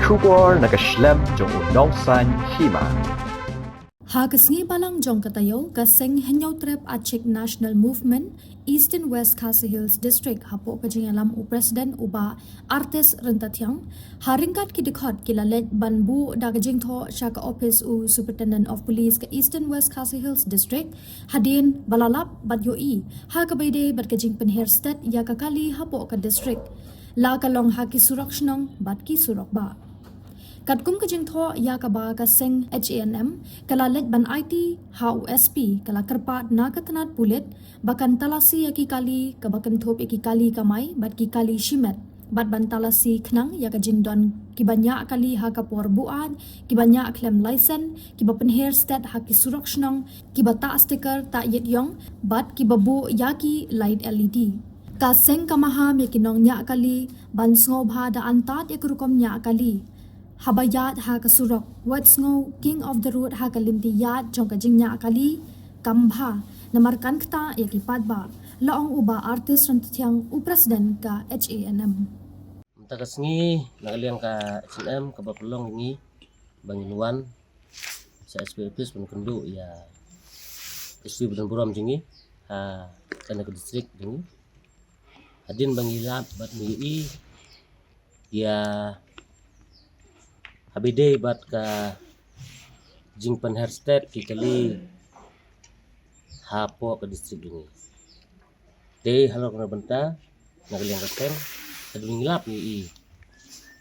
Shubor nakaslem jong unausan hima. Hagasngi balang jong katayo kaseng henyaw trep Aceh National Movement East and West Khasi Hills District hapo kajingalam u Presiden uba artis rentatyang haringkat kidikot kilalet banbu dagajing tho syaka office u Superintendent of Police ke East and West Khasi Hills District hadin balalap badyoi ha kabayde badkajing penherstet ya kakali hapo ke district la kalong haki surakshnong badki surak ba. Kadkum kajing tho ya kaba kaseng HANM kalalet ban IT HUSP kala kerpat na katanat pulit bakan talasi yaki kali kabakan thop yaki kali kamai bat ki kali shimet bat ban talasi khnang ya kajing don kibanya kali ha kapor buat kibanya klem license kibapen hair stat haki surakshnong kibata sticker ta yet yong bat kibabu yaki light LED kaseng kamaham yakinong nya kali ban sngob da antat yakrukom nya kali Habayat ha kasurok, what's ngo king of the road ha kalimtiyat jong kajingnya akali, kambha, namarkan kta yakipad ba, laong uba artis rantityang u presiden ka HANM. Tagasngi nakaliang ka HNM kabapulong ngi banginuan sa SPPs penkundu ya isu budan buram jingi ha kana ke distrik jingi hadin bangilap bat mui ya habide bat ka jingpan hairstep kikali hapo ke distrik jingi te halo kana benta nakaliang ka tem kadung ngilap ni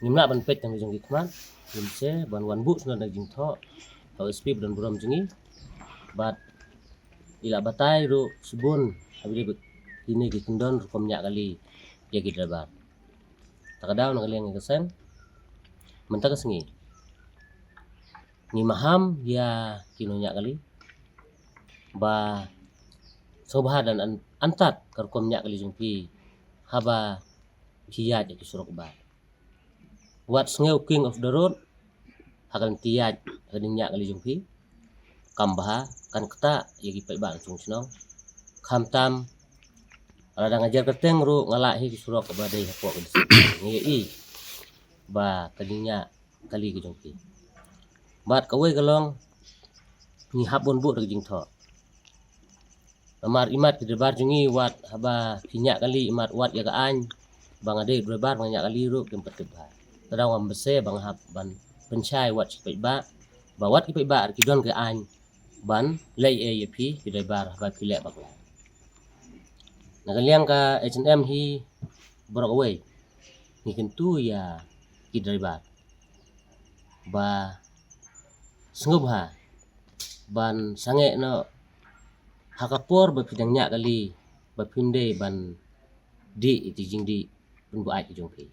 ngimla ban pet yang jong gikman ngimse ban wan bu sunan jing tho OSP dan buram jingi bat ila batai ro subun habire ini gikendon rukom nya kali ya gidrabat takadaw nakaliang ngesen mentakas ngi ni maham ya kinunya kali ba sobha dan antat karkom nya kali jungpi haba tiyat ya surok ba what ngeu king of the road hakan tiyat kadinya kali jungpi kambah kan keta ya gipai ba cung snong khamtam ada ngajar keteng ru ngalak hi surok ba dei hapo ngi ba kadinya kali ke jungpi bat kawai galong ni habon bu jing tho amar imat ke debar jungi wat haba kinyak kali imat wat ya gaan bang ade debar banyak kali ru kempet kebha tadang am bese bang hab ban pencai wat sipai ba bawat kipai ba ki don ke an ban lei e pi ki debar haba pile bakla nakaliang ka HNM hi borok away ni kentu ya ki debar ba sngubha ban sange no hakapor ba pidangnya kali ba pinde ban di iti jingdi pun bu ai jongpi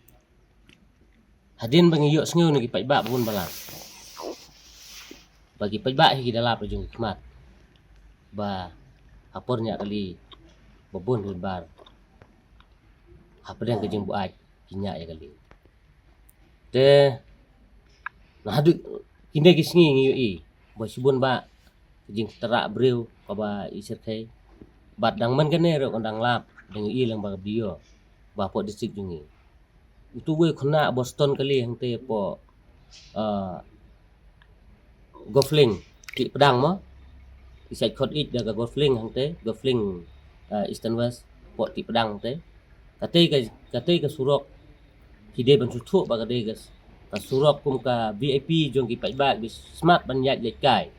hadin bangi yo sngu ni pai ba pun balang bagi pai ba hi dalap jong khmat ba hapornya kali babon bar hapadang ke jing bu ai kinya ya kali te nah hadu kinde kisngi ngi i ba subun ba jing terak breu ka ba isir kai bat dang man kene ro kondang lap deng i lang ba bio ba po distrik jungi itu we khna Boston kali hang te po gofling ki pedang mo isai khot it daga gofling hang te gofling Eastern West po ti pedang te kate ka surok hide ban thu ba ka de gas surok kum ka VIP jong ki pai ba bis smart ban yat le kai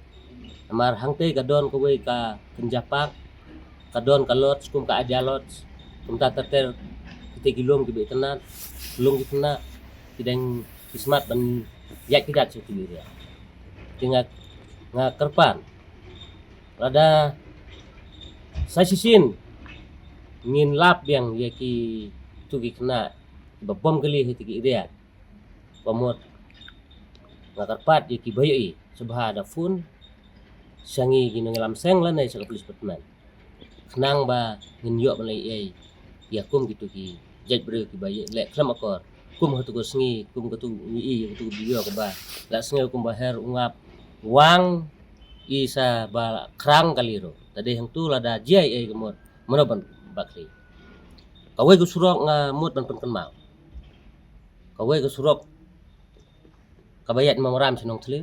amar hang te ka don ko we ka penjapak ka don ka lot kum ka ajalot kum ta ter kite gilom ki be tenat lung ki tena kidang smart ban yat ki dat su dia tinga nga kerpan rada sasisin ngin lap yang ye ki tu ki kena babom kali hiti dia pamot ngakarpat yaki bayoi subha da fun sangi ginangalam seng lan ay sa police department knang ba nginyo balay ay yakum gitu ki jet bre ki baye le klam akor kum hatu ko sngi kum katu ni katu biyo ka ba la sngi kum baher ungap wang isa ba krang kaliro tadi hang tu lada jai ay gamot manoban bakri kawai go surok nga mot ban pen mau kawai go surok kabayat mamoram sinong tele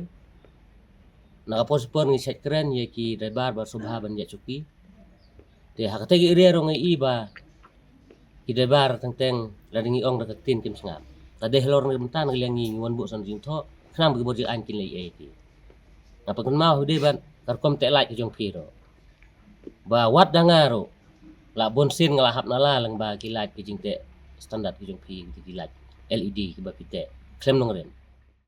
nakapos-pon ngi set keren ye ki driver bar subha ban ya cuki te hakate gi ire rong i ba ki driver teng ladingi ong da tin kim sngap tade helor ngi bentan ngi lengi wan bu san jing tho kram gi boji an kin lei e ti ngapa kun mau de ban karkom te lai ki jong piro ba wat dangaro la bonsin ngalahap nala lang ba ki light ki jing te standar ki jong pi ki light LED ki ba pite klem nong ren